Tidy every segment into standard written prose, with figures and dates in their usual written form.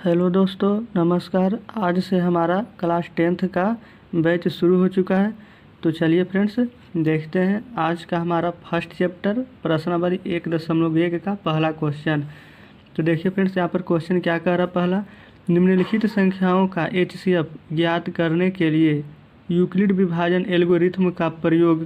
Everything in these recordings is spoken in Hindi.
हेलो दोस्तों, नमस्कार। आज से हमारा क्लास 10th का बैच शुरू हो चुका है। तो चलिए फ्रेंड्स, देखते हैं आज का हमारा फर्स्ट चैप्टर प्रश्नावली 1.1 का पहला क्वेश्चन। तो देखिए फ्रेंड्स, यहाँ पर क्वेश्चन क्या कह रहा है। पहला, निम्नलिखित संख्याओं का HCF ज्ञात करने के लिए यूक्लिड विभाजन एल्गोरिथम का प्रयोग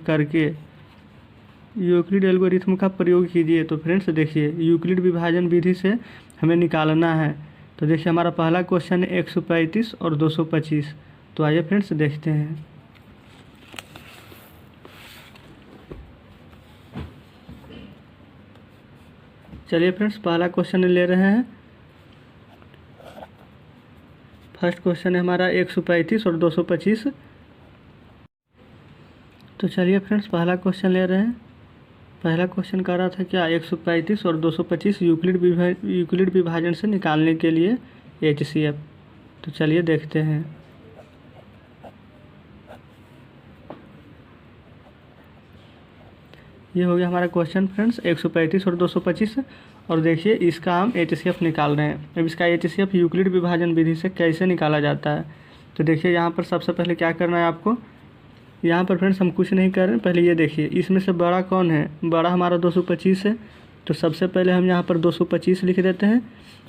कीजिए। तो फ्रेंड्स देखिए, यूक्लिड विभाजन विधि से हमें निकालना है। तो देखिए हमारा पहला क्वेश्चन है 135 और 225। तो आइए फ्रेंड्स देखते हैं। चलिए फ्रेंड्स, पहला क्वेश्चन ले रहे हैं। फर्स्ट क्वेश्चन है हमारा 135 और 225। तो चलिए फ्रेंड्स, पहला क्वेश्चन ले रहे हैं। पहला क्वेश्चन कर रहा था क्या, 135 और 225 यूक्लिड विभाजन से निकालने के लिए HCF। तो चलिए देखते हैं। ये हो गया हमारा क्वेश्चन फ्रेंड्स, 135 और 225। और देखिए इसका हम HCF निकाल रहे हैं। अब इसका HCF यूक्लिड विभाजन विधि से कैसे निकाला जाता है। तो देखिए यहाँ पर सबसे पहले क्या करना है आपको। यहाँ पर फ्रेंड्स हम कुछ नहीं कर रहे हैं। पहले ये देखिए, इसमें से बड़ा कौन है। बड़ा हमारा 225 है। तो सबसे पहले हम यहाँ पर 225 लिख देते हैं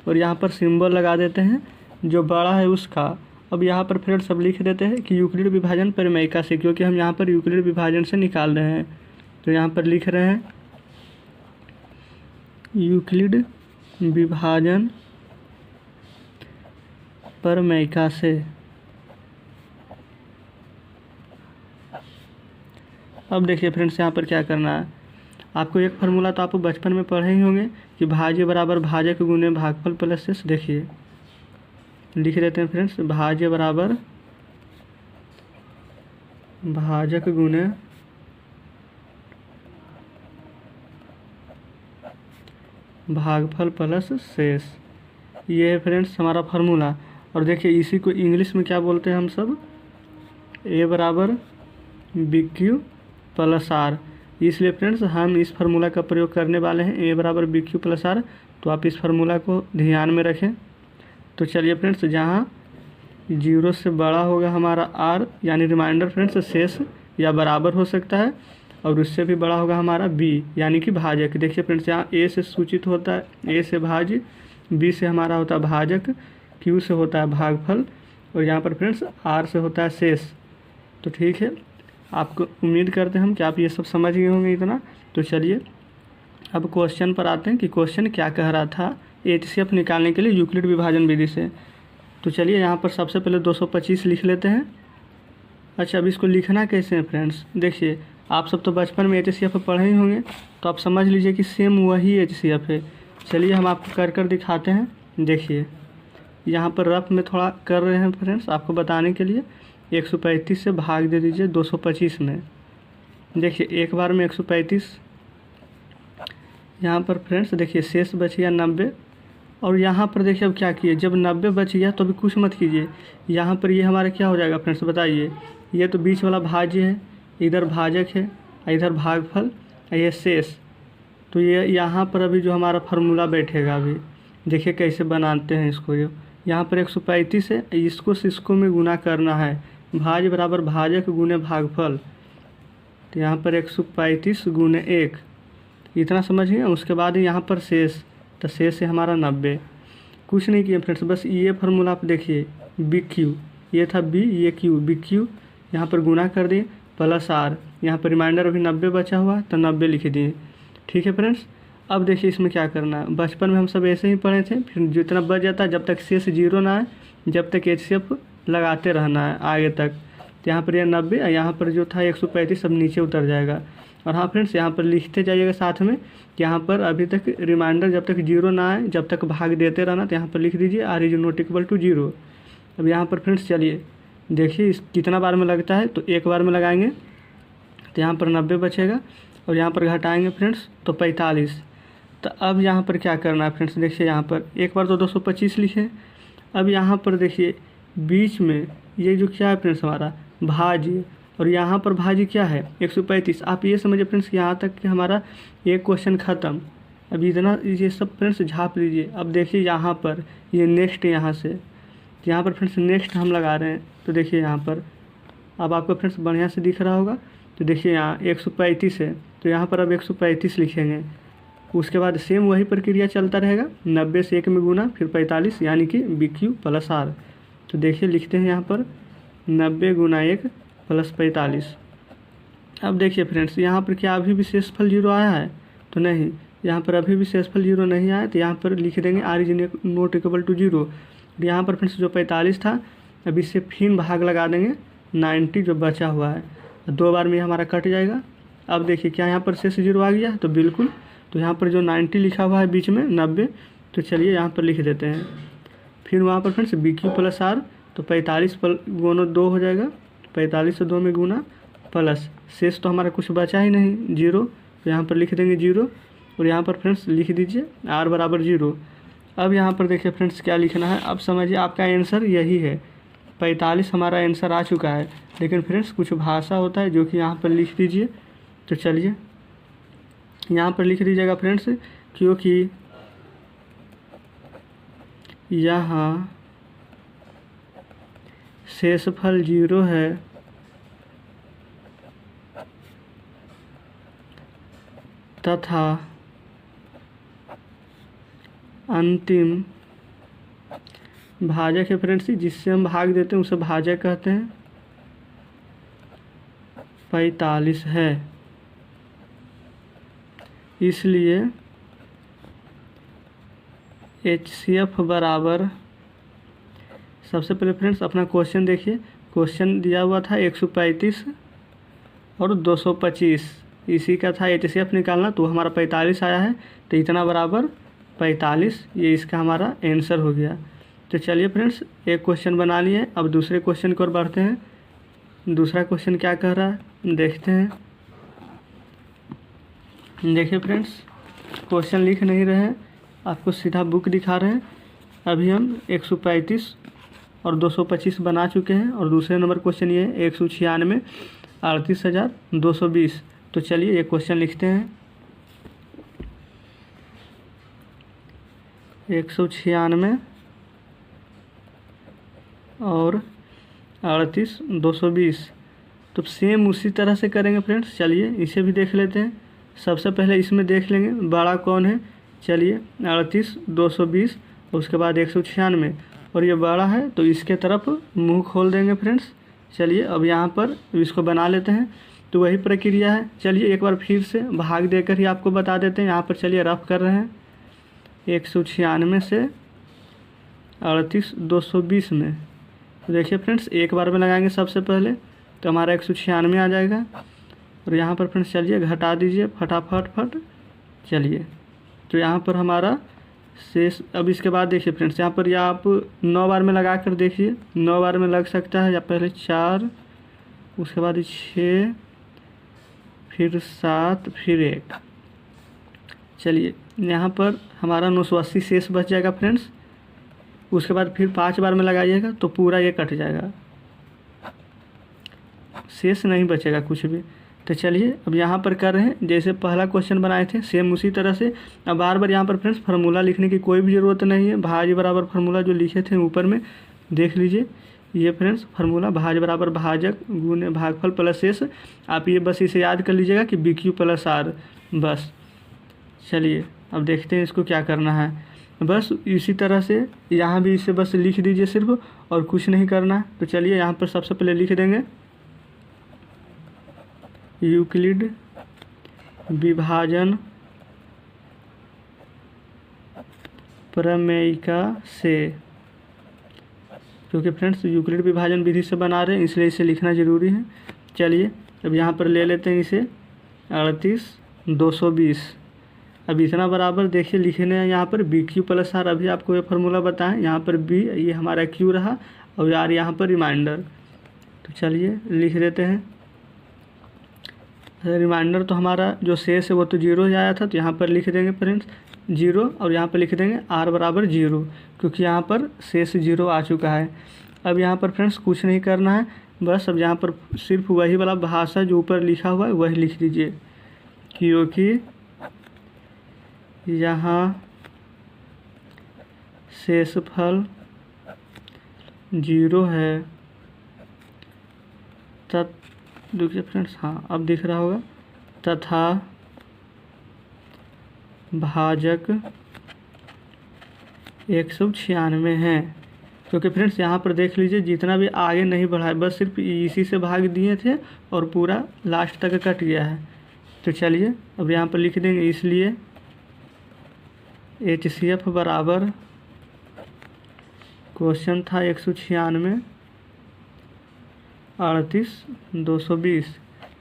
और यहाँ पर सिंबल लगा देते हैं जो बड़ा है उसका। अब यहाँ पर फ्रेंड्स सब लिख देते हैं कि यूक्लिड विभाजन परिमेयिका से, क्योंकि हम यहाँ पर यूक्लिड विभाजन से निकाल रहे हैं। तो यहाँ पर लिख रहे हैं यूक्लिड विभाजन परिमेयिका से। अब देखिए फ्रेंड्स, यहाँ पर क्या करना है आपको। एक फार्मूला तो आप बचपन में पढ़े ही होंगे कि भाज्य बराबर भाजक गुने भागफल प्लस शेष। देखिए लिख देते हैं फ्रेंड्स, भाज्य बराबर भाजक गुने भागफल प्लस शेष। ये है फ्रेंड्स हमारा फार्मूला। और देखिए इसी को इंग्लिश में क्या बोलते हैं हम सब, A बराबर BQ प्लस R। इसलिए फ्रेंड्स हम इस फार्मूला का प्रयोग करने वाले हैं, A बराबर BQ प्लस R। तो आप इस फार्मूला को ध्यान में रखें। तो चलिए फ्रेंड्स, जहाँ 0 से बड़ा होगा हमारा R, यानी रिमाइंडर फ्रेंड्स शेष या बराबर हो सकता है, और उससे भी बड़ा होगा हमारा B यानी कि भाजक। देखिए फ्रेंड्स, यहाँ A से सूचित होता है, A से भाज्य, B से हमारा होता है भाजक, Q से होता है भागफल, और यहाँ पर फ्रेंड्स R से होता है शेष। तो ठीक है, आपको उम्मीद करते हैं हम कि आप ये सब समझ गए होंगे इतना। तो चलिए अब क्वेश्चन पर आते हैं कि क्वेश्चन क्या कह रहा था HCF निकालने के लिए यूक्लिड विभाजन विधि से। तो चलिए यहाँ पर सबसे पहले 225 लिख लेते हैं। अच्छा, अब इसको लिखना कैसे है फ्रेंड्स। देखिए आप सब तो बचपन में HCF पढ़े ही होंगे, तो आप समझ लीजिए कि सेम वही HCF है। चलिए हम आपको कर दिखाते हैं। देखिए यहाँ पर रफ में थोड़ा कर रहे हैं फ्रेंड्स आपको बताने के लिए। 135 से भाग दे दीजिए 225 में। देखिए एक बार में 135, यहाँ पर फ्रेंड्स देखिए शेष बच गया 90। और यहाँ पर देखिए अब क्या किए, जब 90 बच गया तो अभी कुछ मत कीजिए। यहाँ पर ये हमारा क्या हो जाएगा फ्रेंड्स बताइए। ये तो बीच वाला भाज्य है, इधर भाजक है, इधर भागफल, ये शेष। तो ये यहाँ पर अभी जो हमारा फार्मूला बैठेगा, अभी देखिए कैसे बनाते हैं इसको। यहाँ पर 135 है, इसको में गुना करना है। भाज्य बराबर भाजक गुने भागफल। तो यहाँ पर 135 गुने 1, इतना समझ गए। उसके बाद यहाँ पर शेष, तो शेष है हमारा 90। कुछ नहीं किया फ्रेंड्स, बस ये फार्मूला आप देखिए, BQ, ये था B, ये Q, BQ यहाँ पर गुना कर दिए प्लस R। यहाँ पर रिमाइंडर अभी 90 बचा हुआ तो 90 लिख दिए। ठीक है फ्रेंड्स, अब देखिए इसमें क्या करना है। बचपन में हम सब ऐसे ही पढ़े थे, फिर जितना बच जाता है जब तक शेष 0 ना आए, जब तक HCF लगाते रहना है आगे तक। तो यहाँ पर ये 90, यहाँ पर जो था 135 सब नीचे उतर जाएगा। और हाँ फ्रेंड्स, यहाँ पर लिखते जाइएगा साथ में कि यहाँ पर अभी तक रिमाइंडर जब तक 0 ना आए, जब तक भाग देते रहना। तो यहाँ पर लिख दीजिए R is not equal to 0। अब यहाँ पर फ्रेंड्स चलिए देखिए इस कितना बार में लगता है, तो एक बार में लगाएंगे तो यहाँ पर 90 बचेगा, और यहाँ पर घटाएंगे फ्रेंड्स तो 45। तो अब यहाँ पर क्या करना है फ्रेंड्स, देखिए यहाँ पर एक बार तो 225 लिखे। अब यहाँ पर देखिए बीच में ये जो क्या है फ्रेंड्स हमारा भाज्य, और यहाँ पर भाज्य क्या है 135। आप ये समझिए फ्रेंड्स, यहाँ तक कि हमारा एक क्वेश्चन ख़त्म। अब इतना ये सब फ्रेंड्स झाँप लीजिए। अब देखिए यहाँ पर ये नेक्स्ट यहाँ से यहाँ पर फ्रेंड्स नेक्स्ट हम लगा रहे हैं, तो देखिए यहाँ पर अब आपको फ्रेंड्स बढ़िया से दिख रहा होगा। तो देखिए यहाँ 135 है, तो यहाँ पर अब 135 लिखेंगे। उसके बाद सेम वही प्रक्रिया चलता रहेगा, 90 से 1 में गुना फिर 45 यानी कि BQ + R। तो देखिए लिखते हैं यहाँ पर 90 × 1 + 45। अब देखिए फ्रेंड्स यहाँ पर क्या अभी भी शेषफल 0 आया है? तो नहीं, यहाँ पर अभी भी शेषफल 0 नहीं आया, तो यहाँ पर लिख देंगे R = = 0। यहाँ पर फ्रेंड्स जो 45 था अब इससे फिर भाग लगा देंगे 90 जो बचा हुआ है, 2 बार में हमारा कट जाएगा। अब देखिए क्या यहाँ पर शेष 0 आ गया? तो बिल्कुल, तो यहाँ पर जो 90 लिखा हुआ है बीच में 90, तो चलिए यहाँ पर लिख देते हैं। फिर वहाँ पर फ्रेंड्स BQ + R, तो 45 × 2 हो जाएगा, 45 से 2 में गुना प्लस शेष तो हमारा कुछ बचा ही नहीं 0, तो यहाँ पर लिख देंगे 0 और यहाँ पर फ्रेंड्स लिख दीजिए R = 0। अब यहाँ पर देखिए फ्रेंड्स क्या लिखना है, अब समझिए आपका आंसर यही है, 45 हमारा आंसर आ चुका है। लेकिन फ्रेंड्स कुछ भाषा होता है जो कि यहाँ पर लिख दीजिए। तो चलिए यहाँ पर लिख दीजिएगा फ्रेंड्स, क्योंकि यहाँ शेषफल 0 है तथा अंतिम भाजक है फ्रेंड्स, जिससे हम भाग देते हैं उसे भाजक कहते हैं, 45 है। इसलिए HCF बराबर, सबसे पहले फ्रेंड्स अपना क्वेश्चन देखिए। क्वेश्चन दिया हुआ था 135 और 225, इसी का था HCF निकालना, तो हमारा 45 आया है, तो इतना बराबर 45, ये इसका हमारा आंसर हो गया। तो चलिए फ्रेंड्स एक क्वेश्चन बना लिए, अब दूसरे क्वेश्चन की ओर बढ़ते हैं। दूसरा क्वेश्चन क्या कह रहा है देखते हैं। देखिए फ्रेंड्स क्वेश्चन लिख नहीं रहे हैं, आपको सीधा बुक दिखा रहे हैं। अभी हम 135 और 225 बना चुके हैं, और दूसरे नंबर क्वेश्चन ये है 196 38,220। तो चलिए ये क्वेश्चन लिखते हैं। 196 और 38,220, तो सेम उसी तरह से करेंगे फ्रेंड्स। चलिए इसे भी देख लेते हैं। सबसे पहले इसमें देख लेंगे बड़ा कौन है। चलिए 38,220, उसके बाद 196, और ये बड़ा है तो इसके तरफ मुंह खोल देंगे फ्रेंड्स। चलिए अब यहाँ पर इसको बना लेते हैं, तो वही प्रक्रिया है। चलिए एक बार फिर से भाग देकर ही आपको बता देते हैं। यहाँ पर चलिए रफ कर रहे हैं, 196 से 38,220 में। तो देखिए फ्रेंड्स एक बार में लगाएंगे सबसे पहले, तो हमारा 196 आ जाएगा, और यहाँ पर फ्रेंड्स चलिए घटा दीजिए फटाफट। चलिए तो यहाँ पर हमारा शेष, अब इसके बाद देखिए फ्रेंड्स यहाँ पर या आप 9 बार में लगा कर देखिए, 9 बार में लग सकता है, या पहले 4, उसके बाद 6, फिर 7, फिर 1। चलिए यहाँ पर हमारा 980 शेष बच जाएगा फ्रेंड्स। उसके बाद फिर 5 बार में लगाइएगा तो पूरा ये कट जाएगा, शेष नहीं बचेगा कुछ भी। तो चलिए अब यहाँ पर कर रहे हैं जैसे पहला क्वेश्चन बनाए थे सेम उसी तरह से। अब बार बार यहाँ पर फ्रेंड्स फार्मूला लिखने की कोई भी ज़रूरत नहीं है। भाज्य बराबर फार्मूला जो लिखे थे ऊपर में देख लीजिए, ये फ्रेंड्स फार्मूला भाज्य बराबर भाजक गुने भागफल प्लस शेष। आप ये बस इसे याद कर लीजिएगा कि BQ + R बस। चलिए अब देखते हैं इसको क्या करना है। बस इसी तरह से यहाँ भी इसे बस लिख दीजिए सिर्फ, और कुछ नहीं करना। तो चलिए यहाँ पर सबसे पहले लिख देंगे यूक्लिड विभाजन प्रमेयिका से, क्योंकि फ्रेंड्स यूक्लिड विभाजन विधि से बना रहे हैं इसलिए इसे लिखना ज़रूरी है। चलिए अब यहाँ पर ले लेते हैं इसे 38,220। अब इतना बराबर देखिए लिखने हैं यहाँ पर BQ + R। अभी आपको ये फार्मूला बताएं, यहाँ पर B ये हमारा Q रहा और R यहाँ पर रिमाइंडर। तो चलिए लिख देते हैं। रिमाइंडर तो हमारा जो शेष है वो तो 0 ही आया था, तो यहाँ पर लिख देंगे फ्रेंड्स 0, और यहाँ पर लिख देंगे R = 0, क्योंकि यहाँ पर शेष 0 आ चुका है। अब यहाँ पर फ्रेंड्स कुछ नहीं करना है, बस अब यहाँ पर सिर्फ वही वाला भाषा जो ऊपर लिखा हुआ है वही लिख दीजिए, क्योंकि यहाँ शेषफल 0 है देखिए फ्रेंड्स, हाँ अब दिख रहा होगा, तथा भाजक 196 है। क्योंकि फ्रेंड्स यहाँ पर देख लीजिए जितना भी आगे नहीं बढ़ा है, बस सिर्फ इसी से भाग दिए थे और पूरा लास्ट तक कट गया है। तो चलिए अब यहाँ पर लिख देंगे, इसलिए HCF बराबर, क्वेश्चन था 196 38 220,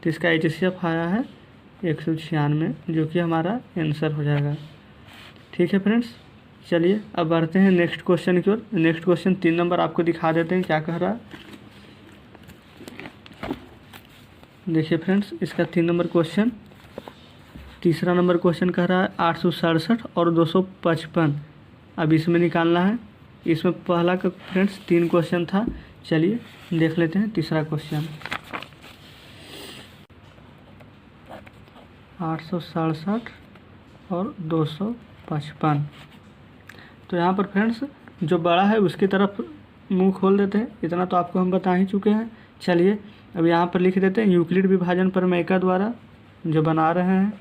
तो इसका HCF आया है 196, जो कि हमारा आंसर हो जाएगा। ठीक है फ्रेंड्स, चलिए अब बढ़ते हैं नेक्स्ट क्वेश्चन की ओर। नेक्स्ट क्वेश्चन 3 नंबर आपको दिखा देते हैं क्या कह रहा है। देखिए फ्रेंड्स, इसका 3 नंबर क्वेश्चन, तीसरा नंबर क्वेश्चन कह रहा है 867 और 255। अब इसमें निकालना है। इसमें पहला का फ्रेंड्स 3 क्वेश्चन था, चलिए देख लेते हैं तीसरा क्वेश्चन। 867 और 255। तो यहाँ पर फ्रेंड्स जो बड़ा है उसकी तरफ मुंह खोल देते हैं, इतना तो आपको हम बता ही चुके हैं। चलिए अब यहाँ पर लिख देते हैं यूक्लिड विभाजन प्रमेय द्वारा जो बना रहे हैं।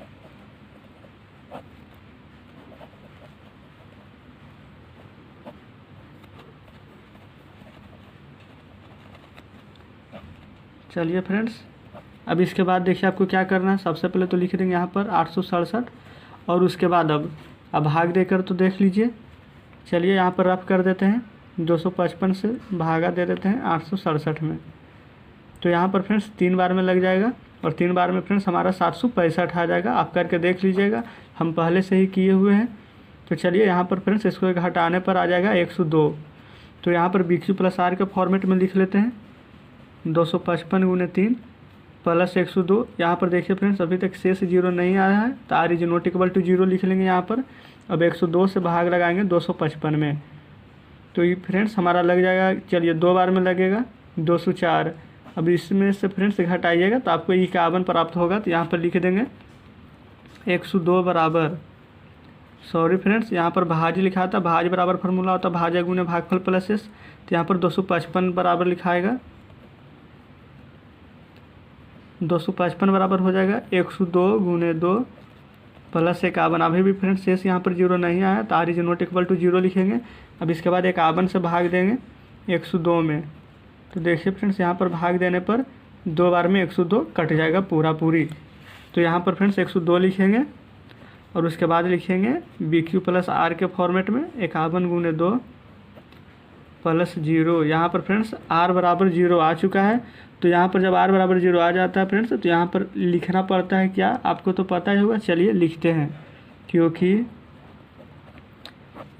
चलिए फ्रेंड्स, अब इसके बाद देखिए आपको क्या करना है। सबसे पहले तो लिख देंगे यहाँ पर 867 और उसके बाद अब भाग देकर तो देख लीजिए। चलिए यहाँ पर रफ कर देते हैं, 255 से भागा दे देते हैं 867 में। तो यहाँ पर फ्रेंड्स 3 बार में लग जाएगा और 3 बार में फ्रेंड्स हमारा 765 आ जाएगा। आप करके देख लीजिएगा, हम पहले से ही किए हुए हैं। तो चलिए यहाँ पर फ्रेंड्स इसको घटाने पर आ जाएगा 102। तो यहाँ पर BQ प्लस R के फॉर्मेट में लिख लेते हैं, 255 गुने 3 प्लस 102। यहाँ पर देखिए फ्रेंड्स अभी तक शेष 0 नहीं आया है, तो R is not equal to 0 लिख लेंगे यहाँ पर। अब 102 से भाग लगाएंगे 255 में, तो ये फ्रेंड्स हमारा लग जाएगा, चलिए 2 बार में लगेगा 204। अब इसमें से फ्रेंड्स घटाइएगा तो आपको 51 प्राप्त होगा। तो यहाँ पर लिख देंगे 102 बराबर, सॉरी फ्रेंड्स यहाँ पर भाज्य लिखा था, भाज्य बराबर फार्मूला होता है भाज्य गुने भागफल प्लस एस। तो यहाँ पर 255 बराबर लिखाएगा, 255 बराबर हो जाएगा 102 गुने 2 प्लस 51। अभी भी फ्रेंड्स शेष यहाँ पर 0 नहीं आया, तो R is not equal to 0 लिखेंगे। अब इसके बाद 51 से भाग देंगे 102 में। तो देखिए फ्रेंड्स यहाँ पर भाग देने पर 2 बार में 102 कट जाएगा पूरी। तो यहाँ पर फ्रेंड्स 102 लिखेंगे और उसके बाद लिखेंगे BQ प्लस R के फॉर्मेट में 51 गुने 2 प्लस 0। यहाँ पर फ्रेंड्स R बराबर 0 आ चुका है। तो यहाँ पर जब R बराबर 0 आ जाता है फ्रेंड्स, तो यहाँ पर लिखना पड़ता है क्या, आपको तो पता ही होगा। चलिए लिखते हैं, क्योंकि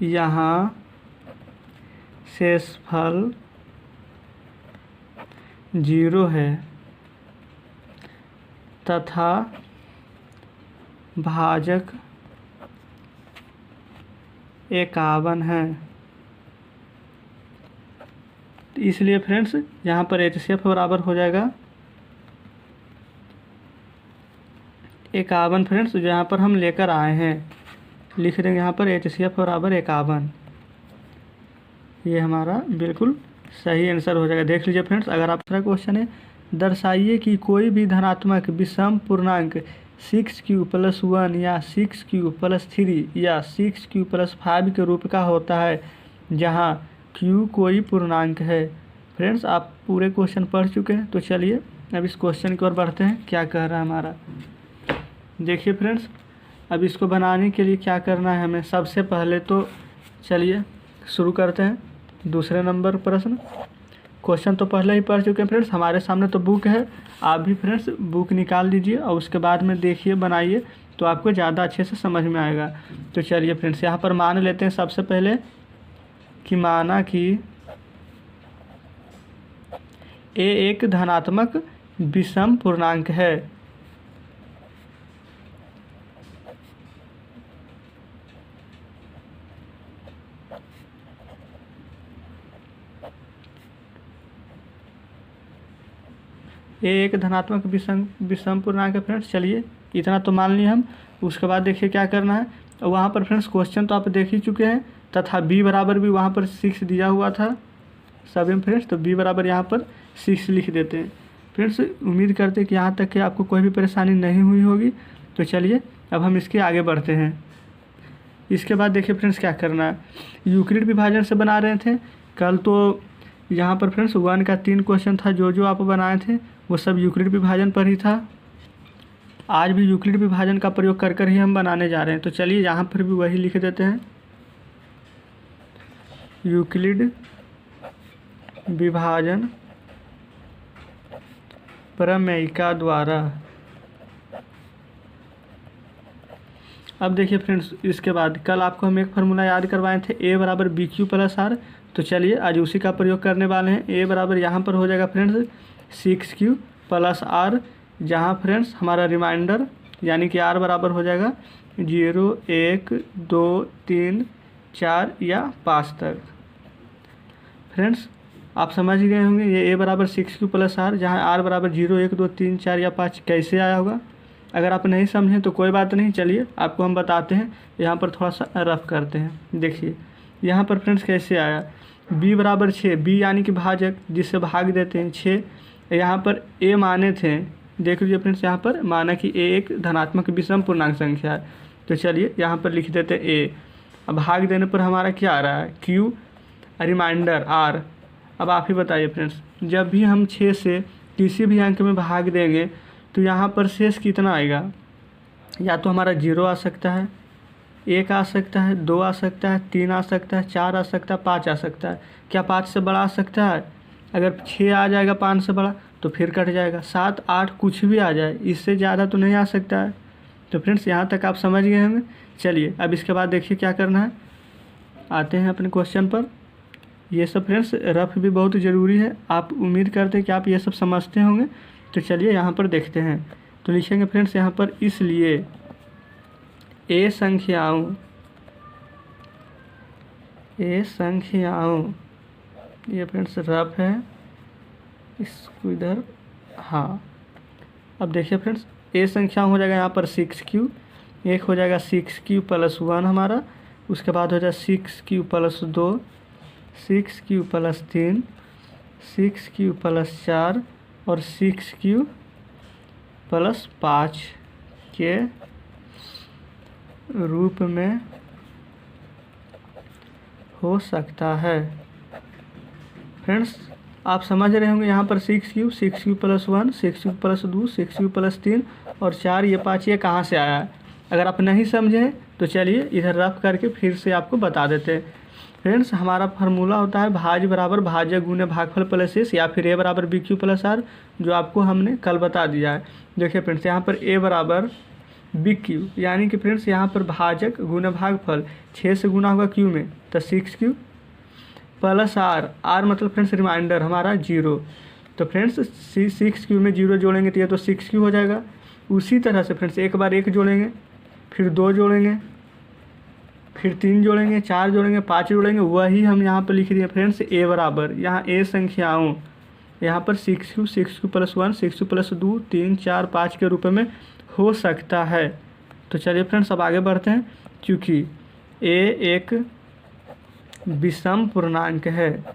यहाँ शेषफल 0 है तथा भाजक 51 है, तो इसलिए फ्रेंड्स यहाँ पर HCF बराबर हो जाएगा 51 फ्रेंड्स, जो यहाँ पर हम लेकर आए हैं। लिख देंगे यहाँ पर HCF बराबर 51। ये हमारा बिल्कुल सही आंसर हो जाएगा। देख लीजिए फ्रेंड्स, अगर आप दूसरा क्वेश्चन है, दर्शाइए कि कोई भी धनात्मक विषम पूर्णांक 6Q + 1 या 6Q + 3 या 6Q + 5 के रूप का होता है, जहाँ Q कोई पूर्णांक है। फ्रेंड्स आप पूरे क्वेश्चन पढ़ चुके हैं, तो चलिए अब इस क्वेश्चन की ओर बढ़ते हैं, क्या कह रहा है हमारा। देखिए फ्रेंड्स, अब इसको बनाने के लिए क्या करना है हमें। सबसे पहले तो चलिए शुरू करते हैं दूसरे नंबर प्रश्न। क्वेश्चन तो पहले ही पढ़ चुके हैं फ्रेंड्स, हमारे सामने तो बुक है। आप भी फ्रेंड्स बुक निकाल लीजिए और उसके बाद में देखिए, बनाइए, तो आपको ज़्यादा अच्छे से समझ में आएगा। तो चलिए फ्रेंड्स यहाँ पर मान लेते हैं सबसे पहले कि माना कि A एक धनात्मक विषम पूर्णांक है। एक धनात्मक विषम पूर्णांक है फ्रेंड्स। चलिए इतना तो मान लिए हम। उसके बाद देखिए क्या करना है, और वहाँ पर फ्रेंड्स क्वेश्चन तो आप देख ही चुके हैं, तथा b बराबर भी वहाँ पर 6 दिया हुआ था सभी में फ्रेंड्स, तो b बराबर यहाँ पर 6 लिख देते हैं। फ्रेंड्स उम्मीद करते हैं कि यहाँ तक कि आपको कोई भी परेशानी नहीं हुई होगी। तो चलिए अब हम इसके आगे बढ़ते हैं। इसके बाद देखिए फ्रेंड्स क्या करना है, यूक्लिड विभाजन से बना रहे थे कल, तो यहाँ पर फ्रेंड्स 1 का 3 क्वेश्चन था, जो आप बनाए थे वो सब यूक्लिड विभाजन पर ही था। आज भी यूक्लिड विभाजन का प्रयोग कर कर ही हम बनाने जा रहे हैं। तो चलिए यहाँ पर भी वही लिख देते हैं, यूक्लिड विभाजन प्रमेयिका द्वारा। अब देखिए फ्रेंड्स इसके बाद कल आपको हम एक फार्मूला याद करवाए थे, a बराबर बी क्यू प्लस आर। तो चलिए आज उसी का प्रयोग करने वाले हैं। a बराबर यहाँ पर हो जाएगा फ्रेंड्स 6q प्लस आर, जहाँ फ्रेंड्स हमारा रिमाइंडर यानी कि r बराबर हो जाएगा 0 1 2 3 4 या 5 तक। फ्रेंड्स आप समझ गए होंगे ये a बराबर 6q प्लस आर, जहाँ r बराबर 0 1 2 3 4 या 5 कैसे आया होगा। अगर आप नहीं समझें तो कोई बात नहीं, चलिए आपको हम बताते हैं। यहाँ पर थोड़ा सा रफ करते हैं। देखिए यहाँ पर फ्रेंड्स कैसे आया, b बराबर 6, b यानी कि भाजक जिससे भाग देते हैं 6। यहाँ पर a माने थे, देख लीजिए फ्रेंड्स यहाँ पर माना कि a एक धनात्मक विषम पूर्णांक संख्या है। तो चलिए यहाँ पर लिख देते हैं a। अब भाग देने पर हमारा क्या आ रहा है, q, रिमाइंडर r। अब आप ही बताइए फ्रेंड्स, जब भी हम 6 से किसी भी अंक में भाग देंगे तो यहाँ पर शेष कितना आएगा, या तो हमारा 0 आ सकता है, 1 आ सकता है, 2 आ सकता है, 3 आ सकता है, 4 आ सकता है, 5 आ सकता है। क्या 5 से बड़ा आ सकता है? अगर 6 आ जाएगा 5 से बड़ा तो फिर कट जाएगा। 7 8 कुछ भी आ जाए, इससे ज़्यादा तो नहीं आ सकता है। तो फ्रेंड्स यहाँ तक आप समझ गए होंगे। चलिए अब इसके बाद देखिए क्या करना है, आते हैं अपने क्वेश्चन पर। ये सब फ्रेंड्स रफ भी बहुत ज़रूरी है, आप उम्मीद करते हैं कि आप ये सब समझते होंगे। तो चलिए यहाँ पर देखते हैं। तो लिखेंगे फ्रेंड्स यहाँ पर, इसलिए ए संख्याओं, ये फ्रेंड्स रफ है, इसको इधर, हाँ। अब देखिए फ्रेंड्स ए संख्याओं हो जाएगा यहाँ पर 6q, एक हो जाएगा 6q प्लस 1 हमारा, उसके बाद हो जाएगा 6q plus 2, 6q plus 3, 6q plus 4 और 6q प्लस 5 के रूप में हो सकता है। फ्रेंड्स आप समझ रहे होंगे यहाँ पर 6q plus 1, 6q plus 2, 6q plus 3 और 4 ये 5 ये कहाँ से आया है। अगर आप नहीं समझे तो चलिए इधर रफ करके फिर से आपको बता देते हैं। फ्रेंड्स हमारा फार्मूला होता है भाज्य बराबर भाजक गुने भागफल प्लस शेष, या फिर a बराबर बी क्यू प्लस आर, जो आपको हमने कल बता दिया है। देखिए फ्रेंड्स यहाँ पर a बराबर बी क्यू, यानी कि फ्रेंड्स यहाँ पर भाजक गुना भागफल 6 से गुना होगा q में, तो 6q प्लस r मतलब फ्रेंड्स रिमाइंडर हमारा 0। तो फ्रेंड्स 6q में 0 जोड़ेंगे तो ये तो 6q हो जाएगा। उसी तरह से फ्रेंड्स एक बार 1 जोड़ेंगे, फिर 2 जोड़ेंगे, फिर 3 जोड़ेंगे, 4 जोड़ेंगे, 5 जोड़ेंगे, वही हम यहाँ पर लिख दिए फ्रेंड्स a बराबर, यहाँ a संख्याओं यहाँ पर 6q प्लस 1, 6q प्लस 2, 3 4 5 के रूप में हो सकता है। तो चलिए फ्रेंड्स अब आगे बढ़ते हैं। क्योंकि a एक विषम पूर्णांक है,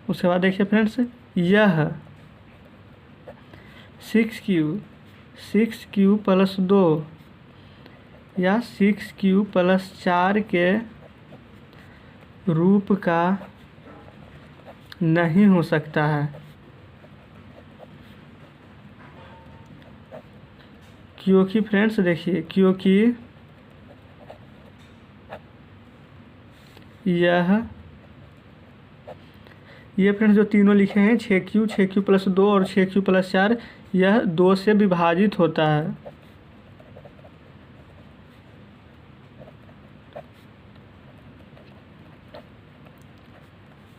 उसके बाद देखिए फ्रेंड्स यह 6q प्लस 2 या 6q प्लस 4 के रूप का नहीं हो सकता है, क्योंकि फ्रेंड्स देखिए, क्योंकि ये फ्रेंड्स जो तीनों लिखे हैं 6q प्लस 2 और 6q प्लस 4, यह 2 से विभाजित होता है।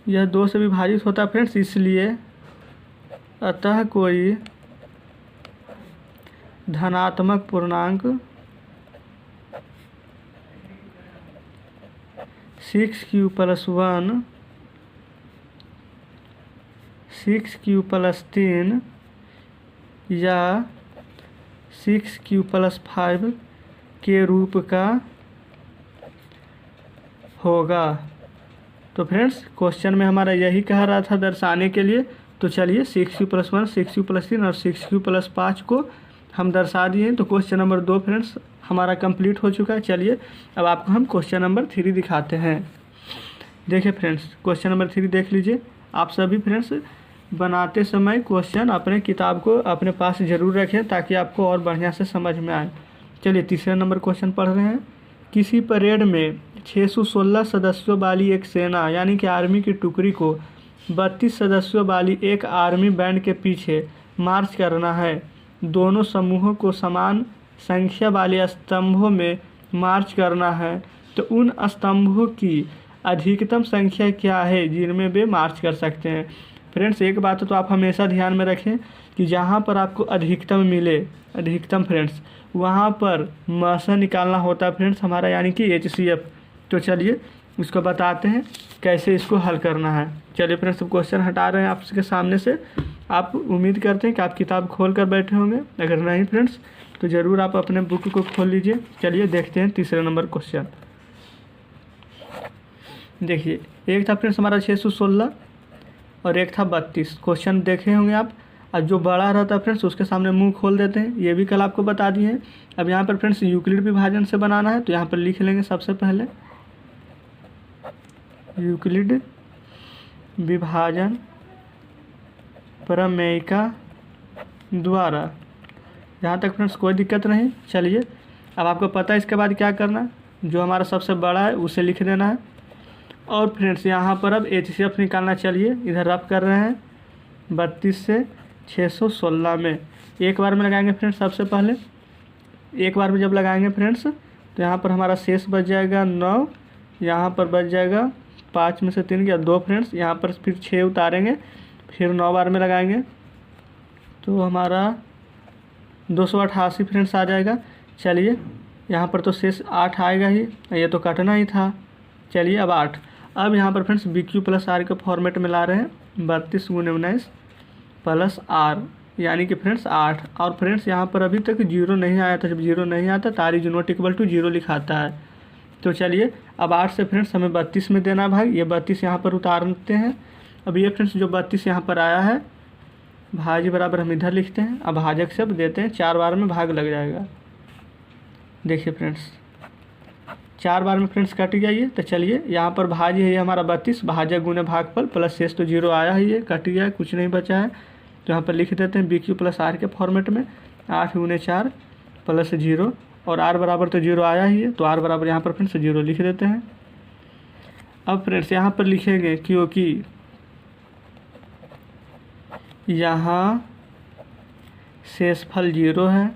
यह 2 से विभाजित होता है फ्रेंड्स, इसलिए अतः कोई धनात्मक पूर्णांक 6q प्लस 1, 6q प्लस 3 या 6q+5 के रूप का होगा। तो फ्रेंड्स क्वेश्चन में हमारा यही कह रहा था दर्शाने के लिए। तो चलिए 6q+1, 6q+3 और 6q+5 को हम दर्शा दिए। तो क्वेश्चन नंबर 2 फ्रेंड्स हमारा कंप्लीट हो चुका है। चलिए अब आपको हम क्वेश्चन नंबर 3 दिखाते हैं। देखिए फ्रेंड्स क्वेश्चन नंबर 3 देख लीजिए। आप सभी फ्रेंड्स बनाते समय क्वेश्चन अपने किताब को अपने पास ज़रूर रखें ताकि आपको और बढ़िया से समझ में आए। चलिए तीसरा नंबर क्वेश्चन पढ़ रहे हैं। किसी परेड में 616 सदस्यों वाली एक सेना यानी कि आर्मी की टुकड़ी को 32 सदस्यों वाली एक आर्मी बैंड के पीछे मार्च करना है। दोनों समूहों को समान संख्या वाले स्तंभों में मार्च करना है। तो उन स्तंभों की अधिकतम संख्या क्या है जिनमें वे मार्च कर सकते हैं। फ्रेंड्स एक बात तो आप हमेशा ध्यान में रखें कि जहाँ पर आपको अधिकतम मिले, अधिकतम फ्रेंड्स वहाँ पर मसा निकालना होता है फ्रेंड्स हमारा, यानी कि HCF। तो चलिए इसको बताते हैं कैसे इसको हल करना है। चलिए फ्रेंड्स क्वेश्चन हटा रहे हैं आपके सामने से। आप उम्मीद करते हैं कि आप किताब खोल कर बैठे होंगे। अगर नहीं फ्रेंड्स तो ज़रूर आप अपने बुक को खोल लीजिए। चलिए देखते हैं तीसरा नंबर क्वेश्चन। देखिए एक था फ्रेंड्स हमारा 616 और एक था 32। क्वेश्चन देखे होंगे आप। अब जो बड़ा रहता है फ्रेंड्स उसके सामने मुंह खोल देते हैं, ये भी कल आपको बता दिए हैं। अब यहाँ पर फ्रेंड्स यूक्लिड विभाजन से बनाना है। तो यहाँ पर लिख लेंगे सबसे पहले यूक्लिड विभाजन प्रमेयिका द्वारा। यहाँ तक फ्रेंड्स कोई दिक्कत नहीं। चलिए अब आपको पता है इसके बाद क्या करना है। जो हमारा सबसे बड़ा है उसे लिख देना है। और फ्रेंड्स यहाँ पर अब HCF निकालना। चलिए इधर रब कर रहे हैं 32 से 616 में एक बार में लगाएंगे फ्रेंड्स। सबसे पहले एक बार में जब लगाएंगे फ्रेंड्स तो यहाँ पर हमारा शेष बच जाएगा 9, यहाँ पर बच जाएगा 5 में से 3 या 2 फ्रेंड्स। यहाँ पर फिर 6 उतारेंगे, फिर 9 बार में लगाएंगे तो हमारा 288 फ्रेंड्स आ जाएगा। चलिए यहाँ पर तो शेष 8 आएगा ही, ये तो कटना ही था। चलिए अब 8। अब यहाँ पर फ्रेंड्स BQ+R के फॉर्मेट में ला रहे हैं 32 × 19 + R यानी कि फ्रेंड्स 8। और फ्रेंड्स यहाँ पर अभी तक 0 नहीं आया था। जब 0 नहीं आता तारी जो नॉट इक्वल टू 0 लिखाता है। तो चलिए अब 8 से फ्रेंड्स हमें 32 में देना भाग। ये 32 यहाँ पर उतारते हैं। अब ये फ्रेंड्स जो 32 यहाँ पर आया है भाज्य बराबर हम इधर लिखते हैं। अब भाजक से अब देते हैं 4 बार में भाग लग जाएगा। देखिए फ्रेंड्स 4 बार में फ्रेंड्स कट गया ये। तो चलिए यहाँ पर भाज्य है ये हमारा 32, भाजक गुने भागफल प्लस शेष तो 0 आया है, ये कट गया है, कुछ नहीं बचा है। तो यहाँ पर लिख देते हैं BQ+R के फॉर्मेट में 8 × 4 + 0 और R बराबर तो 0 आया ही है। तो R बराबर यहाँ पर फ्रेंड्स 0 लिख देते हैं। अब फ्रेंड्स यहाँ पर लिखेंगे क्योंकि यहाँ शेषफल 0 है।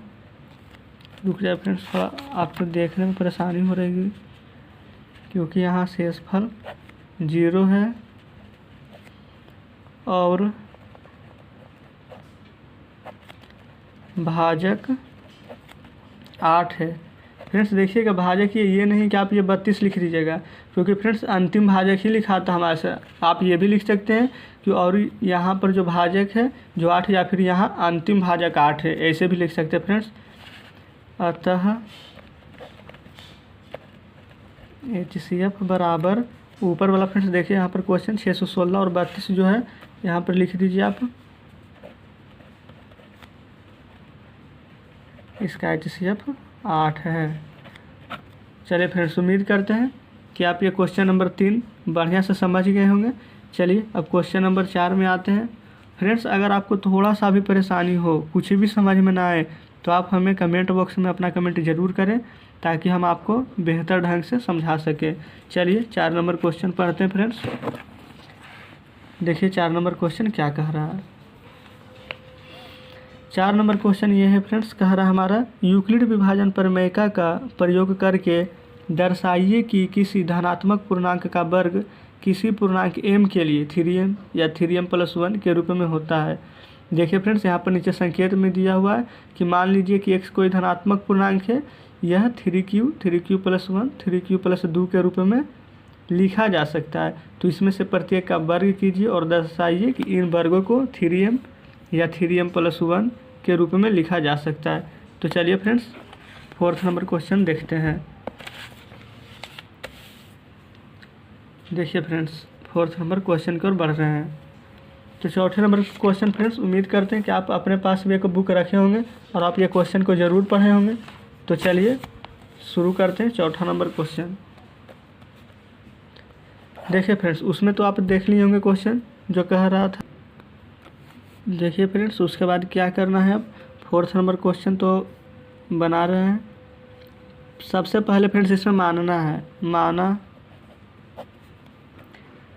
रुक जाए फ्रेंड्स थोड़ा आपको देखने में परेशानी हो रही है क्योंकि यहाँ शेषफल 0 है और भाजक 8 है। फ्रेंड्स देखिएगा भाजक ये नहीं कि आप ये 32 लिख दीजिएगा क्योंकि फ्रेंड्स अंतिम भाजक ही लिखा था हमारे से। आप ये भी लिख सकते हैं कि और यहाँ पर जो भाजक है जो 8 या फिर यहाँ अंतिम भाजक 8 है, ऐसे भी लिख सकते हैं फ्रेंड्स। अतः HCF बराबर ऊपर वाला फ्रेंड्स देखिए यहाँ पर क्वेश्चन 616 और 32 जो है यहाँ पर लिख दीजिए आप। इसका HCF 8 है। चलिए फ्रेंड्स उम्मीद करते हैं कि आप ये क्वेश्चन नंबर 3 बढ़िया से समझ गए होंगे। चलिए अब क्वेश्चन नंबर 4 में आते हैं। फ्रेंड्स अगर आपको थोड़ा सा भी परेशानी हो, कुछ भी समझ में ना आए तो आप हमें कमेंट बॉक्स में अपना कमेंट ज़रूर करें ताकि हम आपको बेहतर ढंग से समझा सकें। चलिए 4 नंबर क्वेश्चन पढ़ते हैं फ्रेंड्स। देखिए 4 नंबर क्वेश्चन क्या कह रहा है। 4 नंबर क्वेश्चन ये है फ्रेंड्स, कह रहा है हमारा यूक्लिड विभाजन प्रमेयिका का प्रयोग करके दर्शाइए कि किसी धनात्मक पूर्णांक का वर्ग किसी पूर्णांक m के लिए 3m या 3m+1 के रूप में होता है। देखिए फ्रेंड्स यहाँ पर नीचे संकेत में दिया हुआ है कि मान लीजिए कि x कोई धनात्मक पूर्णांक है, यह 3q, 3q+1, 3q+2 के रूप में लिखा जा सकता है। तो इसमें से प्रत्येक का वर्ग कीजिए और दर्शाइए कि इन वर्गों को 3m या 3m+1 के रूप में लिखा जा सकता है। तो चलिए फ्रेंड्स 4th नंबर क्वेश्चन देखते हैं। देखिए फ्रेंड्स 4th नंबर क्वेश्चन की ओर बढ़ रहे हैं। तो 4थे नंबर क्वेश्चन फ्रेंड्स, उम्मीद करते हैं कि आप अपने पास भी एक बुक रखे होंगे और आप ये क्वेश्चन को ज़रूर पढ़े होंगे। तो चलिए शुरू करते हैं 4था नंबर क्वेश्चन। देखिए फ्रेंड्स, उसमें तो आप देख लिए होंगे क्वेश्चन जो कह रहा था। देखिए फ्रेंड्स, उसके बाद क्या करना है, अब 4th नंबर क्वेश्चन तो बना रहे हैं। सबसे पहले फ्रेंड्स इसमें मानना है, माना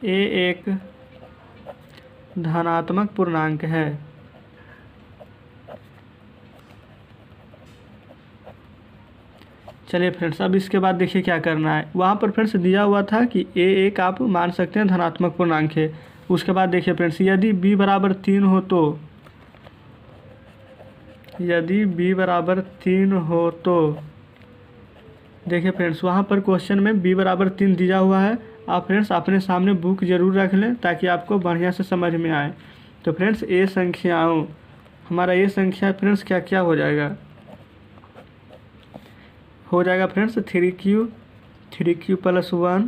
ए एक धनात्मक पूर्णांक है। चलिए फ्रेंड्स, अब इसके बाद देखिए क्या करना है। वहाँ पर फ्रेंड्स दिया हुआ था कि ए एक आप मान सकते हैं धनात्मक पूर्णांक है। उसके बाद देखिए फ्रेंड्स, यदि b बराबर 3 हो तो, यदि b बराबर 3 हो तो देखिए फ्रेंड्स, वहाँ पर क्वेश्चन में b बराबर 3 दिया हुआ है। आप फ्रेंड्स अपने सामने बुक ज़रूर रख लें ताकि आपको बढ़िया से समझ में आए। तो फ्रेंड्स ए संख्याओं, हमारा ये संख्या फ्रेंड्स क्या क्या हो जाएगा, हो जाएगा फ्रेंड्स 3q प्लस 1,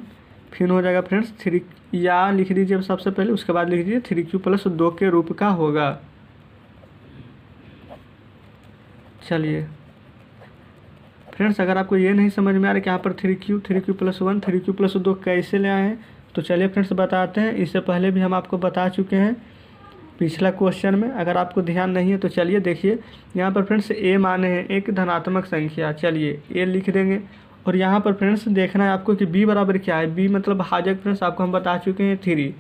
फिर हो जाएगा फ्रेंड्स 3, या लिख दीजिए सबसे पहले, उसके बाद लिख दीजिए 3q प्लस 2 के रूप का होगा। चलिए फ्रेंड्स, अगर आपको ये नहीं समझ में आ रहा कि यहाँ पर 3q प्लस 1, 3q प्लस 2 कैसे ले आए हैं, तो चलिए फ्रेंड्स बताते हैं। इससे पहले भी हम आपको बता चुके हैं पिछला क्वेश्चन में, अगर आपको ध्यान नहीं है तो चलिए देखिए। यहाँ पर फ्रेंड्स ए माने हैं एक धनात्मक संख्या, चलिए ए लिख देंगे। और यहाँ पर फ्रेंड्स देखना है आपको कि b बराबर क्या है। b मतलब भाजक, फ्रेंड्स आपको हम बता चुके हैं 3।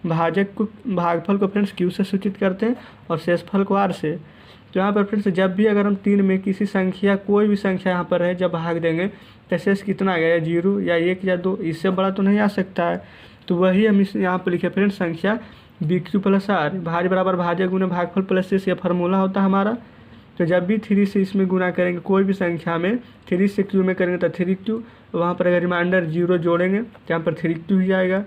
भाजक को, भागफल को फ्रेंड्स q से सूचित करते हैं और शेषफल को r से। तो यहाँ पर फ्रेंड्स जब भी अगर हम 3 में किसी संख्या, कोई भी संख्या यहाँ पर है, जब भाग देंगे तो शेष कितना आ गया, या 0 या 1 या 2, इससे बड़ा तो नहीं आ सकता है। तो वही हम इस यहाँ पर लिखे फ्रेंड्स संख्या bq प्लस r, भाज्य बराबर भाजक गुना भागफल प्लस शेष, ये फार्मूला होता है हमारा। तो जब भी 3 से इसमें गुना करेंगे, कोई भी संख्या में 3 से q में करेंगे तो 3q, वहाँ पर अगर रिमाइंडर 0 जोड़ेंगे तो यहाँ पर 3q ही आएगा।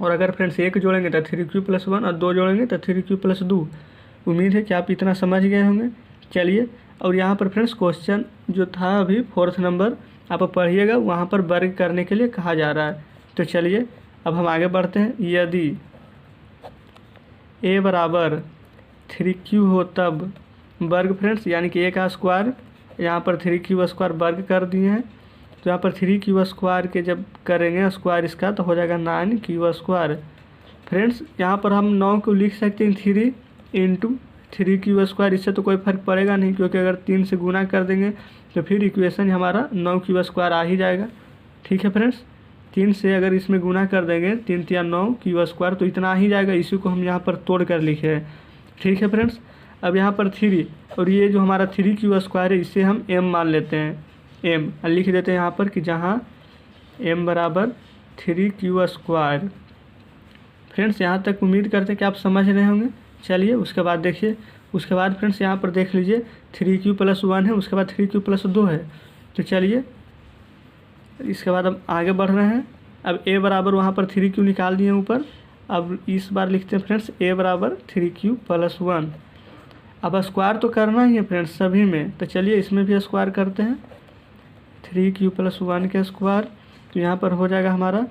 और अगर फ्रेंड्स 1 जोड़ेंगे तो 3q प्लस 1 और 2 जोड़ेंगे तो 3q प्लस 2। उम्मीद है कि आप इतना समझ गए होंगे। चलिए, और यहाँ पर फ्रेंड्स क्वेश्चन जो था अभी 4th नंबर, आप पढ़िएगा, वहाँ पर वर्ग करने के लिए कहा जा रहा है। तो चलिए अब हम आगे बढ़ते हैं। यदि a बराबर 3q हो तब वर्ग, फ्रेंड्स यानी कि a का स्क्वायर, यहाँ पर 3q स्क्वायर वर्ग कर दिए हैं। तो यहाँ पर 3q स्क्वायर के जब करेंगे स्क्वायर इसका तो हो जाएगा 9q स्क्वायर। फ्रेंड्स यहाँ पर हम 9 को लिख सकते हैं 3 इंटू 3q स्क्वायर, इससे तो कोई फ़र्क पड़ेगा नहीं, क्योंकि अगर 3 से गुना कर देंगे तो फिर इक्वेशन हमारा 9q स्क्वायर आ ही जाएगा। ठीक है फ्रेंड्स, 3 से अगर इसमें गुना कर देंगे 3 या 9q स्क्वायर तो इतना आ ही जाएगा। इसी को हम यहाँ पर तोड़ कर लिखे हैं। ठीक है फ्रेंड्स, अब यहाँ पर 3 और ये जो हमारा 3q स्क्वायर है इसे हम m मान लेते हैं, m लिख देते हैं यहाँ पर कि जहाँ m बराबर 3q स्क्वायर। फ्रेंड्स यहाँ तक उम्मीद करते हैं कि आप समझ रहे होंगे। चलिए उसके बाद देखिए, उसके बाद फ्रेंड्स यहाँ पर देख लीजिए 3q प्लस 1 है, उसके बाद 3q प्लस 2 है। तो चलिए इसके बाद हम आगे बढ़ रहे हैं। अब a बराबर वहाँ पर 3q निकाल दिए ऊपर। अब इस बार लिखते हैं फ्रेंड्स a बराबर 3q प्लस 1। अब स्क्वायर तो करना ही है फ्रेंड्स सभी में, तो चलिए इसमें भी स्क्वायर करते हैं 3q प्लस 1 के स्क्वायर। तो यहाँ पर हो जाएगा हमारा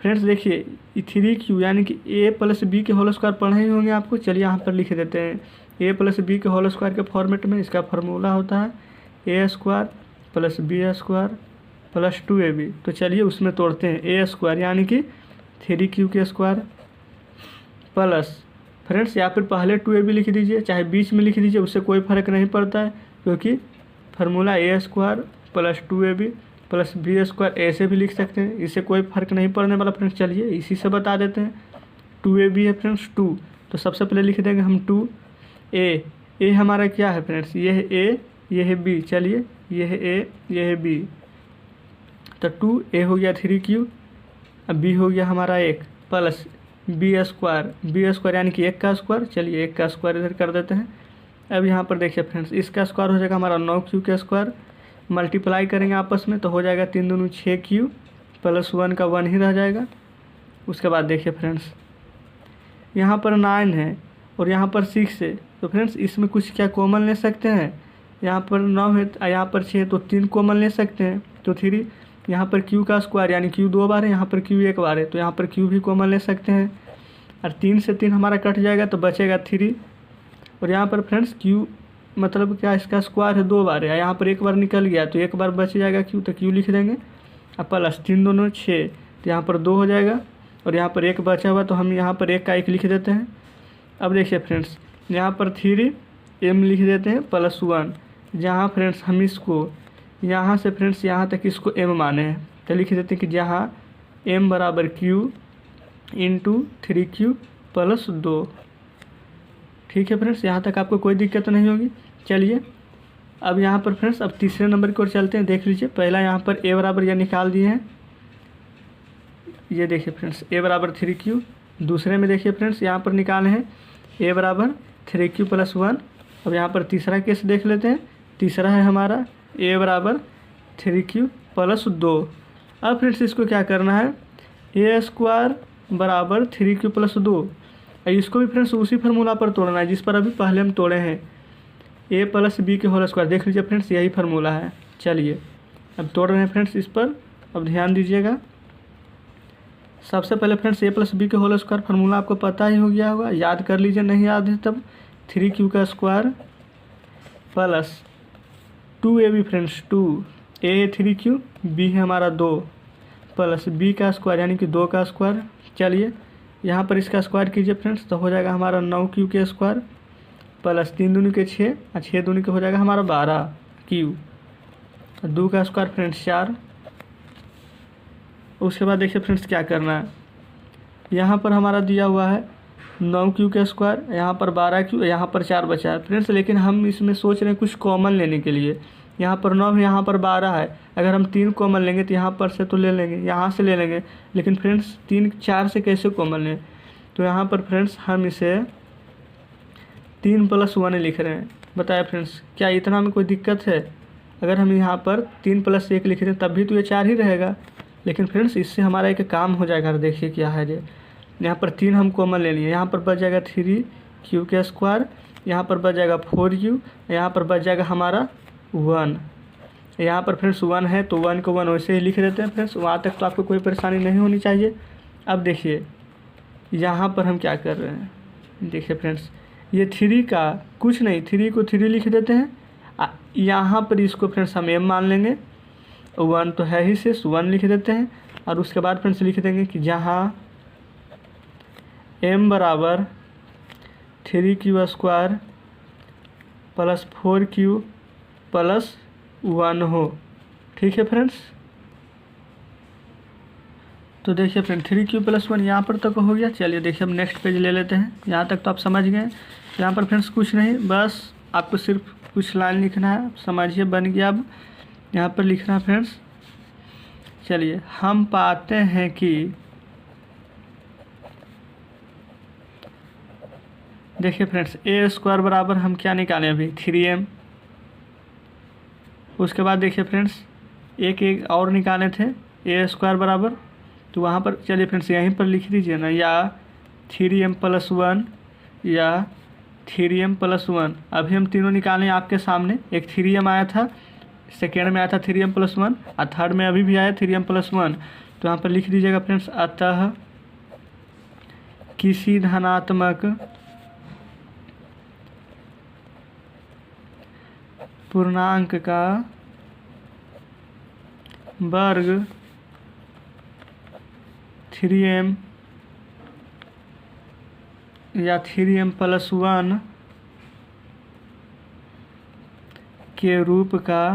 फ्रेंड्स, देखिए 3q यानी कि a प्लस बी के होल स्क्वायर पढ़े ही होंगे आपको। चलिए यहाँ पर लिख देते हैं a प्लस बी के होल स्क्वायर के फॉर्मेट में। इसका फार्मूला होता है a square plus B square plus 2ab। तो चलिए उसमें तोड़ते हैं a स्क्वायर यानी कि 3q के स्क्वायर प्लस, फ्रेंड्स या फिर पहले 2ab लिख दीजिए, चाहे बीच में लिख दीजिए, उससे कोई फ़र्क नहीं पड़ता है, क्योंकि formula a square plus 2ab plus B square ऐसे भी लिख सकते हैं, इससे कोई फ़र्क नहीं पड़ने वाला फ्रेंड्स। चलिए इसी से बता देते हैं। 2ab है फ्रेंड्स 2, तो सबसे पहले लिख देंगे हम 2a हमारा क्या है फ्रेंड्स, ये है a, ये है b। चलिए ये है a, ये है b, तो 2a हो गया 3q, अब b हो गया हमारा 1 प्लस बी स्क्वायर यानी कि 1 का स्क्वायर। चलिए 1 का स्क्वायर इधर कर देते हैं। अब यहाँ पर देखिए फ्रेंड्स, इसका स्क्वायर हो जाएगा हमारा 9q का स्क्वायर, मल्टीप्लाई करेंगे आपस में तो हो जाएगा 3 दूनी 6q प्लस 1 का 1 ही रह जाएगा। उसके बाद देखिए फ्रेंड्स यहाँ पर 9 है और यहाँ पर 6 है, तो फ्रेंड्स इसमें कुछ क्या कॉमन ले सकते हैं, यहाँ पर 9 है, यहाँ पर 6 तो 3 कॉमन ले सकते हैं। तो 3 यहाँ पर q का स्क्वायर यानी q 2 बार है, यहाँ पर q 1 बार है, तो यहाँ पर q भी कॉमन ले सकते हैं। और 3 से 3 हमारा कट जाएगा तो बचेगा 3। और यहाँ पर फ्रेंड्स q मतलब क्या, इसका स्क्वायर है 2 बार है, यहाँ पर 1 बार निकल गया तो 1 बार बच जाएगा q, तो q लिख देंगे। अब प्लस 3 दोनों 6, तो यहाँ पर 2 हो जाएगा। और यहाँ पर 1 बचा हुआ तो हम यहाँ पर 1 का 1 लिख देते हैं। अब देखिए फ्रेंड्स, यहाँ पर 3m लिख देते हैं प्लस 1, जहाँ फ्रेंड्स हम इसको यहाँ से फ्रेंड्स यहाँ तक इसको m माने हैं, तो लिख देते हैं कि जहाँ m बराबर q इंटू 3q प्लस 2। ठीक है फ्रेंड्स, यहाँ तक आपको कोई दिक्कत नहीं होगी। चलिए अब यहाँ पर फ्रेंड्स अब तीसरे नंबर की ओर चलते हैं। देख लीजिए, पहला यहाँ पर a बराबर यह निकाल दिए हैं, ये देखिए फ्रेंड्स a बराबर 3q। दूसरे में देखिए फ्रेंड्स यहाँ पर निकाले हैं a बराबर 3q प्लस 1। अब यहाँ पर तीसरा केस देख लेते हैं। तीसरा है हमारा a बराबर 3q प्लस 2। अब फ्रेंड्स इसको क्या करना है, a स्क्वायर बराबर 3q प्लस 2। इसको भी फ्रेंड्स उसी फार्मूला पर तोड़ना है जिस पर अभी पहले हम तोड़े हैं, a प्लस b के होल स्क्वायर। देख लीजिए फ्रेंड्स, यही फार्मूला है। चलिए अब तोड़ रहे हैं फ्रेंड्स इस पर। अब ध्यान दीजिएगा, सबसे पहले फ्रेंड्स a प्लस बी के होल स्क्वायर फार्मूला आपको पता ही हो गया होगा, याद कर लीजिए, नहीं याद है तब 3q का square plus 2ab friends 2a है 3q, b है हमारा 2 प्लस b का स्क्वायर यानी कि 2 का स्क्वायर। चलिए यहाँ पर इसका स्क्वायर कीजिए फ्रेंड्स, तो हो जाएगा हमारा 9q के स्क्वायर प्लस 3 दूनी के 6 और 6 दूनी के हो जाएगा हमारा 12q। 2 का स्क्वायर फ्रेंड्स 4। उसके बाद देखिए फ्रेंड्स क्या करना है, यहाँ पर हमारा दिया हुआ है 9q का स्क्वायर, यहाँ पर 12q, यहाँ पर 4 बचा है फ्रेंड्स। लेकिन हम इसमें सोच रहे हैं कुछ कॉमन लेने के लिए। यहाँ पर 9 है, यहाँ पर 12 है, अगर हम 3 कॉमन लेंगे तो यहाँ पर से तो ले लेंगे, यहाँ से ले लेंगे, लेकिन फ्रेंड्स 3 4 से कैसे कॉमन लें। तो यहाँ पर फ्रेंड्स हम इसे 3 प्लस 1 लिख रहे हैं। बताया फ्रेंड्स, क्या इतना में कोई दिक्कत है? अगर हम यहाँ पर 3 प्लस 1 लिख रहे हैं तब भी तो ये 4 ही रहेगा, लेकिन फ्रेंड्स इससे हमारा एक काम हो जाएगा। देखिए क्या है ये, यहाँ पर 3 हम कॉमन ले लिए, यहाँ पर बच जाएगा 3q का स्क्वायर, यहाँ पर बच जाएगा 4q, यहाँ पर बच जाएगा हमारा 1। यहाँ पर फ्रेंड्स 1 है तो 1 को 1 वैसे ही लिख देते हैं फ्रेंड्स, वहाँ तक तो आपको कोई परेशानी नहीं होनी चाहिए। अब देखिए यहाँ पर हम क्या कर रहे हैं, देखिए फ्रेंड्स ये 3 का कुछ नहीं, 3 को 3 लिख देते हैं। यहाँ पर इसको फ्रेंड्स हम m मान लेंगे, 1 तो है ही शेष, 1 लिख देते हैं। और उसके बाद फ्रेंड्स लिख देंगे कि जहाँ m बराबर 3q square plus 4q plus 1 हो। ठीक है फ्रेंड्स, तो देखिए फ्रेंड 3q प्लस 1 यहाँ पर तक हो गया। चलिए देखिए हम नेक्स्ट पेज ले लेते हैं। यहाँ तक तो आप समझ गए। यहाँ पर फ्रेंड्स कुछ नहीं, बस आपको सिर्फ कुछ लाइन लिखना है, समझिए बन गया। अब यहाँ पर लिखना है फ्रेंड्स, चलिए हम पाते हैं कि देखिए फ्रेंड्स a स्क्वायर बराबर हम क्या निकालें अभी 3m। उसके बाद देखिए फ्रेंड्स एक और निकाले थे a स्क्वायर बराबर, तो वहाँ पर चलिए फ्रेंड्स यहीं पर लिख दीजिए ना, या 3m प्लस 1 या 3m प्लस 1। अभी हम तीनों निकालें आपके सामने। एक 3m आया था, सेकेंड में आया था 3m प्लस 1 और थर्ड में अभी भी आया 3m प्लस 1। तो यहाँ पर लिख दीजिएगा फ्रेंड्स, अतः किसी धनात्मक पूर्णांक का वर्ग 3m या 3m प्लस 1 के रूप का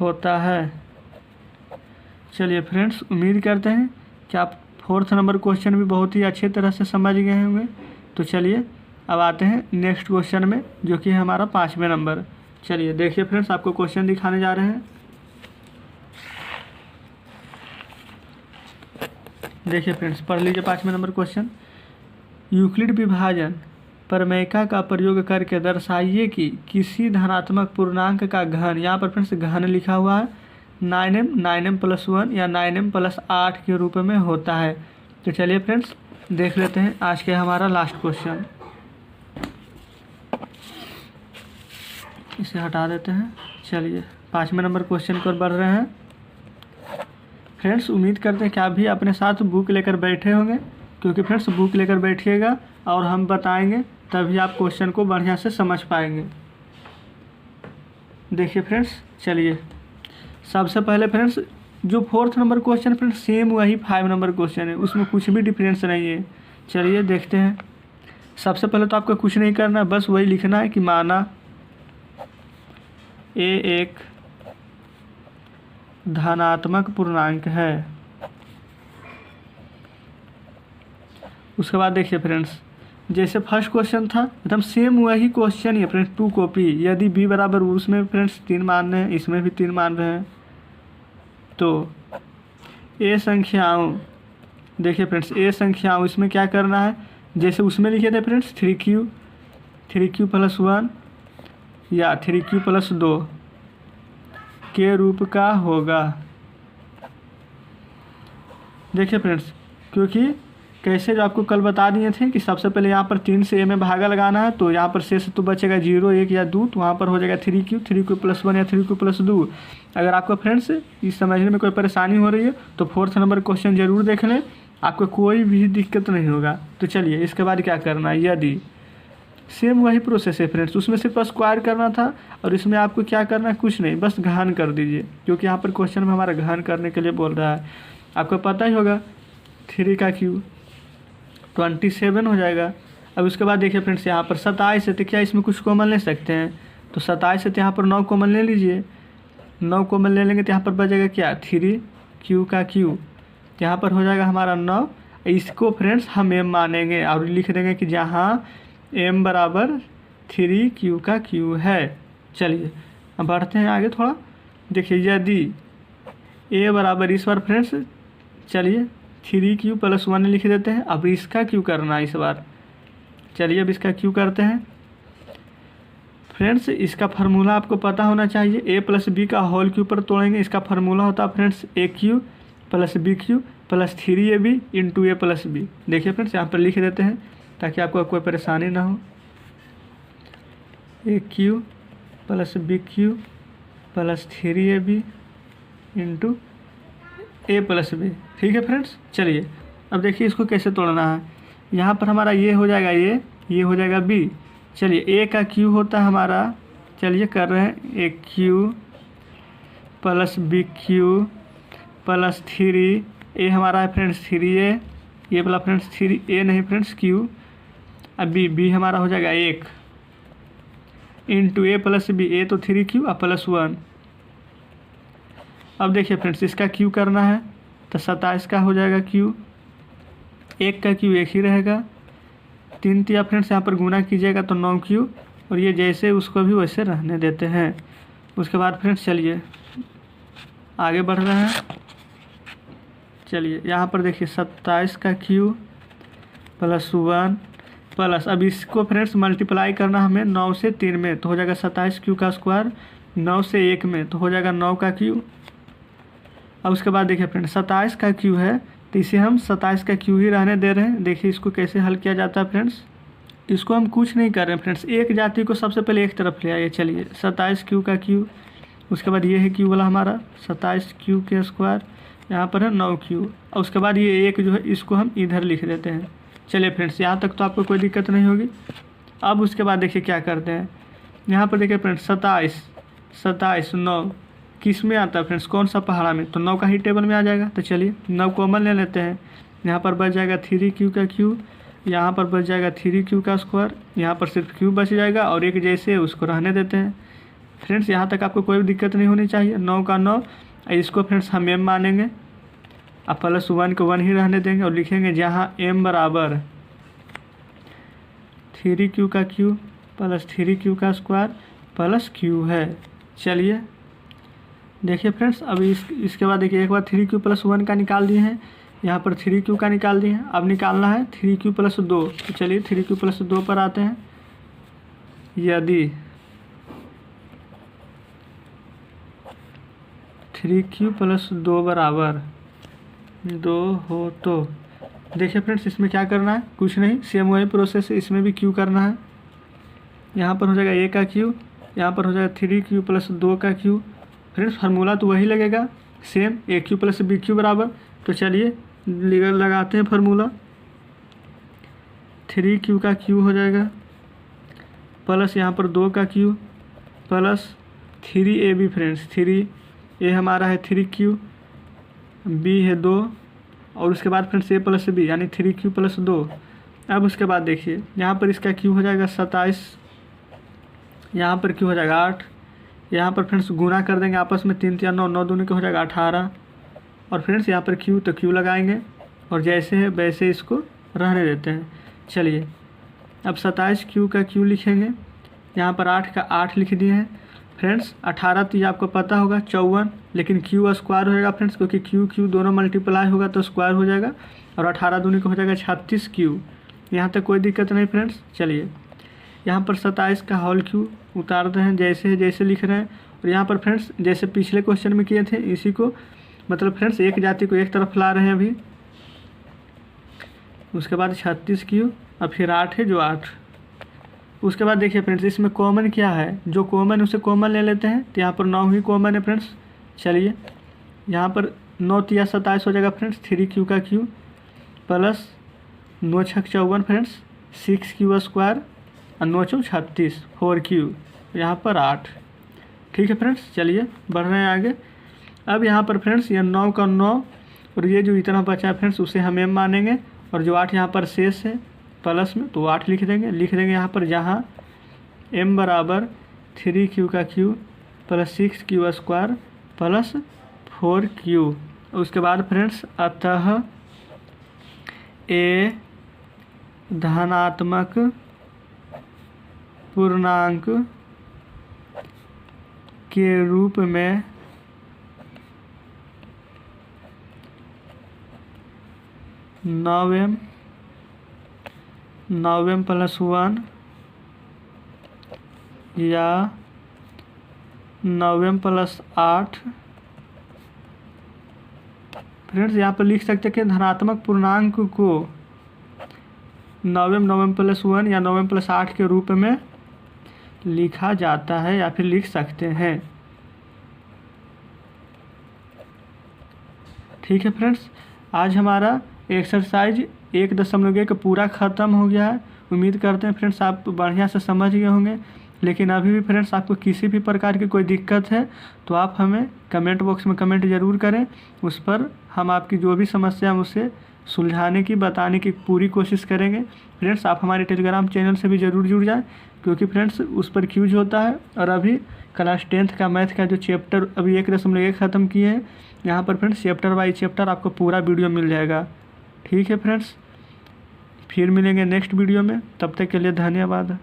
होता है। चलिए फ्रेंड्स, उम्मीद करते हैं कि आप 4th नंबर क्वेश्चन भी बहुत ही अच्छे तरह से समझ गए होंगे। तो चलिए अब आते हैं नेक्स्ट क्वेश्चन में, जो कि है हमारा 5वें नंबर। चलिए देखिए फ्रेंड्स, आपको क्वेश्चन दिखाने जा रहे हैं। देखिए फ्रेंड्स, पढ़ लीजिए 5वें नंबर क्वेश्चन। यूक्लिड विभाजन प्रमेयिका का प्रयोग करके दर्शाइए कि किसी धनात्मक पूर्णांक का घन, यहाँ पर फ्रेंड्स घन लिखा हुआ है, 9m प्लस 1 या 9m प्लस 8 के रूप में होता है। तो चलिए फ्रेंड्स देख लेते हैं आज के हमारा लास्ट क्वेश्चन। इसे हटा देते हैं। चलिए 5वें नंबर क्वेश्चन पर बढ़ रहे हैं। फ्रेंड्स उम्मीद करते हैं कि आप भी अपने साथ बुक लेकर बैठे होंगे, क्योंकि फ्रेंड्स बुक लेकर बैठिएगा और हम बताएंगे तभी आप क्वेश्चन को बढ़िया से समझ पाएंगे। देखिए फ्रेंड्स, चलिए सबसे पहले फ्रेंड्स जो 4th number question friends same वही 5 नंबर क्वेश्चन है, उसमें कुछ भी डिफरेंस नहीं है। चलिए देखते हैं। सबसे पहले तो आपको कुछ नहीं करना, बस वही लिखना है कि माना ए एक धनात्मक पूर्णांक है। उसके बाद देखिए फ्रेंड्स, जैसे फर्स्ट क्वेश्चन था एकदम सेम वही क्वेश्चन है फ्रेंड्स, 2 कॉपी। यदि b बराबर, उसमें फ्रेंड्स 3 मान रहे हैं, इसमें भी 3 मान रहे हैं, तो ए संख्याओं, देखिए फ्रेंड्स ए संख्याओं इसमें क्या करना है, जैसे उसमें लिखे थे फ्रेंड्स 3q + 1 या 3q + 2 के रूप का होगा। देखिए फ्रेंड्स, क्योंकि कैसे जो आपको कल बता दिए थे कि सबसे पहले यहाँ पर 3 से a में भागा लगाना है, तो यहाँ पर शेष तो बचेगा 0, 1 या 2, तो वहाँ पर हो जाएगा 3q + 1 या 3q + 2। अगर आपको फ्रेंड्स इस समझने में कोई परेशानी हो रही है तो 4th नंबर क्वेश्चन ज़रूर देख लें, आपको कोई भी दिक्कत नहीं होगा। तो चलिए इसके बाद क्या करना है, यदि सेम वही प्रोसेस है फ्रेंड्स, उसमें सिर्फ स्क्वायर करना था और इसमें आपको क्या करना है, कुछ नहीं, बस घन कर दीजिए, क्योंकि यहाँ पर क्वेश्चन में हमारा घन करने के लिए बोल रहा है। आपको पता ही होगा 3 का क्यूब 27 हो जाएगा। अब उसके बाद देखिए फ्रेंड्स, यहाँ पर 27 है, तो क्या इसमें कुछ कॉमन ले सकते हैं, तो 27 है तो यहाँ पर 9 कॉमन ले लीजिए। 9 कॉमन ले लेंगे तो यहाँ पर बचेगा क्या, 3q का क्यूब, तो यहाँ पर हो जाएगा हमारा 9। इसको फ्रेंड्स हम m मानेंगे और लिख देंगे कि जहाँ m बराबर 3q का क्यूब है। चलिए अब बढ़ते हैं आगे थोड़ा। देखिए यदि a बराबर, इस बार फ्रेंड्स चलिए 3q + 1 लिख देते हैं। अब इसका क्यों करना है इस बार, चलिए अब इसका क्यों करते हैं। फ्रेंड्स इसका फार्मूला आपको पता होना चाहिए, a + b का होल के ऊपर तोड़ेंगे, इसका फार्मूला होता है friends aq + bq + 3ab × a + b। देखिए फ्रेंड्स यहाँ पर लिख देते हैं ताकि आपको कोई परेशानी ना हो, aq + bq + 3ab × a + b। ठीक है फ्रेंड्स, चलिए अब देखिए इसको कैसे तोड़ना है। यहाँ पर हमारा ये हो जाएगा ये हो जाएगा b। चलिए a का q होता है हमारा, चलिए कर रहे हैं aq + bq + 3, a हमारा है फ्रेंड्स 3a, ये वाला फ्रेंड्स 3a नहीं फ्रेंड्स q। अब b हमारा हो जाएगा 1 × a + b, a तो 3q + 1। अब देखिए फ्रेंड्स इसका क्यू करना है, तो 27 का हो जाएगा क्यू, 1 का क्यू 1 ही रहेगा, 3 तिया फ्रेंड्स यहाँ पर गुना कीजिएगा तो 9 क्यू, और ये जैसे उसको भी वैसे रहने देते हैं। उसके बाद फ्रेंड्स चलिए आगे बढ़ रहे हैं। चलिए यहाँ पर देखिए 27 का क्यू + 1 प्लस, अब इसको फ्रेंड्स मल्टीप्लाई करना हमें 9 से 3 में, तो हो जाएगा 27q का स्क्वायर, 9 से 1 में तो हो जाएगा 9 का क्यू। अब उसके बाद देखिए फ्रेंड्स 27 का क्यू है, तो इसे हम 27 का क्यू ही रहने दे रहे हैं। देखिए इसको कैसे हल किया जाता है फ्रेंड्स, इसको हम कुछ नहीं कर रहे हैं फ्रेंड्स, एक जाति को सबसे पहले एक तरफ ले आइए। चलिए 27q का क्यू, उसके बाद ये है क्यू वाला हमारा 27q के स्क्वायर, यहाँ पर है 9q, और उसके बाद ये एक जो है इसको हम इधर लिख देते हैं। चलिए फ्रेंड्स यहाँ तक तो आपको कोई दिक्कत नहीं होगी। अब उसके बाद देखिए क्या करते हैं, यहाँ पर देखिए फ्रेंड्स 27 9 किस में आता है फ्रेंड्स, कौन सा पहाड़ा में, तो 9 का ही टेबल में आ जाएगा। तो चलिए 9 कॉमन ले लेते हैं, यहाँ पर बच जाएगा 3q का क्यू, यहाँ पर बच जाएगा 3q का स्क्वायर, यहाँ पर सिर्फ q बच जाएगा और एक जैसे उसको रहने देते हैं। फ्रेंड्स यहाँ तक आपको कोई दिक्कत नहीं होनी चाहिए। 9 का 9, इसको फ्रेंड्स हम m मानेंगे, अब +1 को 1 ही रहने देंगे और लिखेंगे जहाँ m बराबर 3q का क्यू + 3q का स्क्वायर + q है। चलिए देखिए फ्रेंड्स, अब इसके बाद देखिए एक बार 3q + 1 का निकाल दिए हैं, यहाँ पर 3q का निकाल दिए हैं, अब निकालना है 3q + 2। तो चलिए 3q + 2 पर आते हैं। यदि 3q + 2 बराबर 2 हो तो देखिए फ्रेंड्स इसमें क्या करना है, कुछ नहीं, सेम वही प्रोसेस है, इसमें भी q करना है। यहाँ पर हो जाएगा a का क्यू यहाँ पर हो जाएगा 3q प्लस 2 का q। फ्रेंड्स फार्मूला तो वही लगेगा सेम, AQ प्लस BQ बराबर। तो चलिए लगाते हैं फार्मूला। 3q का q हो जाएगा प्लस यहाँ पर 2 का q plus 3ab। Friends 3a हमारा है 3q, b है 2 और उसके बाद फ्रेंड्स a प्लस b यानी 3q प्लस 2। अब उसके बाद देखिए यहाँ पर इसका q हो जाएगा 27, यहाँ पर q हो जाएगा 8। यहाँ पर फ्रेंड्स गुना कर देंगे आपस में 3 3 9 9 दूनी का हो जाएगा 18। और फ्रेंड्स यहाँ पर q तो q लगाएंगे और जैसे है वैसे इसको रहने देते हैं। चलिए अब 27q का q लिखेंगे, यहाँ पर 8 का 8 लिख दिए हैं। फ्रेंड्स 18 तो ये आपको पता होगा 54, लेकिन q स्क्वायर हो जाएगा फ्रेंड्स, क्योंकि q दोनों मल्टीप्लाई होगा तो स्क्वायर हो जाएगा। और 18 दूनी का हो जाएगा 36q। यहाँ तक कोई दिक्कत नहीं फ्रेंड्स। चलिए यहाँ पर 27 का होल q उतार रहे हैं जैसे लिख रहे हैं। और यहाँ पर फ्रेंड्स जैसे पिछले क्वेश्चन में किए थे इसी को, मतलब फ्रेंड्स एक जाति को एक तरफ ला रहे हैं अभी। उसके बाद 36q और फिर 8 है जो 8। उसके बाद देखिए फ्रेंड्स इसमें कॉमन क्या है, जो कॉमन उसे कॉमन ले लेते हैं। तो यहाँ पर 9 ही कॉमन है फ्रेंड्स। चलिए यहाँ पर 9 तिया 27 हो जाएगा फ्रेंड्स, 3q का q प्लस 9 छक 54 फ्रेंड्स, 6q स्क्वायर और 9 चौक 36 4q, यहाँ पर 8। ठीक है फ्रेंड्स, चलिए बढ़ रहे हैं आगे। अब यहाँ पर फ्रेंड्स ये 9 का 9 और ये जो इतना बचा है फ्रेंड्स उसे हम m मानेंगे। और जो 8 यहाँ पर शेष है प्लस में तो 8 लिख देंगे यहाँ पर, जहाँ m बराबर 3q का q plus 6q square plus 4q। उसके बाद फ्रेंड्स अतः a धनात्मक पूर्णांक के रूप में 9m प्लस 1 या 9m प्लस 8। फ्रेंड्स यहाँ पर लिख सकते हैं कि धनात्मक पूर्णांक को 9m प्लस 1 या 9m प्लस 8 के रूप में लिखा जाता है या फिर लिख सकते हैं। ठीक है फ्रेंड्स, आज हमारा एक्सरसाइज 1.1 पूरा ख़त्म हो गया है। उम्मीद करते हैं फ्रेंड्स आप बढ़िया से समझ गए होंगे। लेकिन अभी भी फ्रेंड्स आपको किसी भी प्रकार की कोई दिक्कत है तो आप हमें कमेंट बॉक्स में कमेंट ज़रूर करें। उस पर हम आपकी जो भी समस्या है उसे सुलझाने की बताने की पूरी कोशिश करेंगे। फ्रेंड्स आप हमारे टेलीग्राम चैनल से भी ज़रूर जुड़ जाएं, क्योंकि फ्रेंड्स उस पर क्यूज होता है। और अभी क्लास 10th का मैथ का जो चैप्टर अभी 1.1 ख़त्म किए हैं, यहाँ पर फ्रेंड्स चैप्टर बाई चैप्टर आपको पूरा वीडियो मिल जाएगा। ठीक है फ्रेंड्स, फिर मिलेंगे नेक्स्ट वीडियो में, तब तक के लिए धन्यवाद।